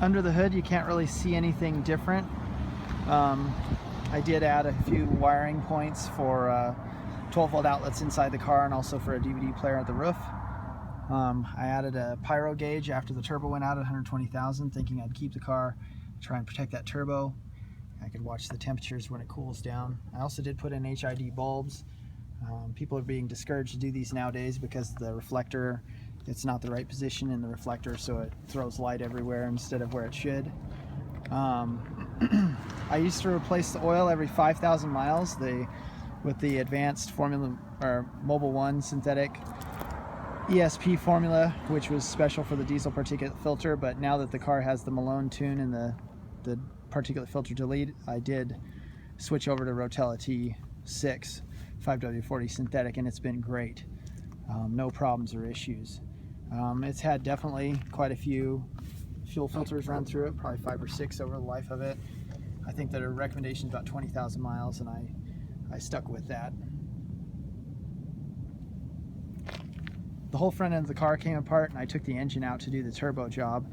Under the hood, you can't really see anything different. I did add a few wiring points for 12-volt outlets inside the car and also for a DVD player at the roof. I added a pyro gauge after the turbo went out at 120,000, thinking I'd keep the car, try and protect that turbo. I could watch the temperatures when it cools down. I also did put in HID bulbs. People are being discouraged to do these nowadays because the reflector, it's not the right position in the reflector, so it throws light everywhere instead of where it should. I used to replace the oil every 5,000 miles with the advanced formula or Mobil 1 synthetic ESP formula, which was special for the diesel particulate filter. But now that the car has the Malone tune and the particulate filter delete, I did switch over to Rotella T6 5W40 synthetic, and it's been great. No problems or issues. It's had definitely quite a few fuel filters run through it, probably 5 or 6 over the life of it. I think that our recommendation is about 20,000 miles, and I stuck with that. The whole front end of the car came apart, and I took the engine out to do the turbo job.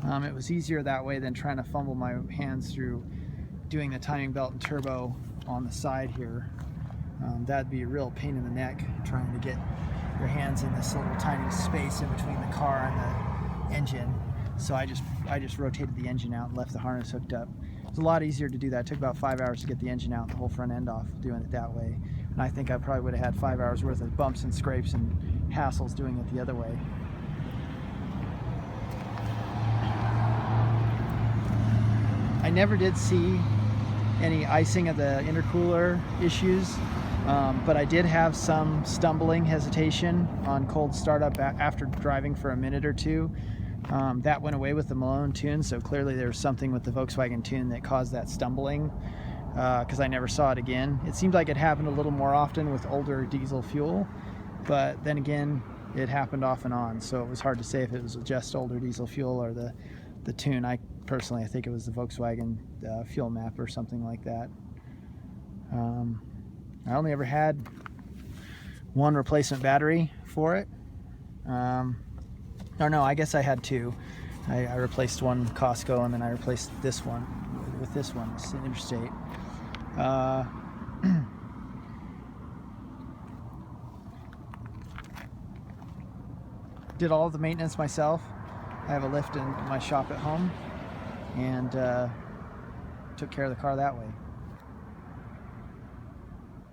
It was easier that way than trying to fumble my hands through doing the timing belt and turbo on the side here. That'd be a real pain in the neck, trying to get your hands in this little tiny space in between the car and the engine. So I just rotated the engine out and left the harness hooked up. It was a lot easier to do that. It took about 5 hours to get the engine out and the whole front end off doing it that way. And I think I probably would have had 5 hours worth of bumps and scrapes and hassles doing it the other way. I never did see any icing of the intercooler issues, but I did have some stumbling hesitation on cold startup after driving for a minute or two. That went away with the Malone tune, so clearly there was something with the Volkswagen tune that caused that stumbling, because I never saw it again. It seemed like it happened a little more often with older diesel fuel, but then again it happened off and on, so it was hard to say if it was just older diesel fuel or the tune. I think it was the Volkswagen fuel map or something like that. I only ever had one replacement battery for it. Or no, I guess I had two. I replaced one Costco, and then I replaced this one with this one. It's an Interstate. Did all of the maintenance myself. I have a lift in my shop at home, and took care of the car that way.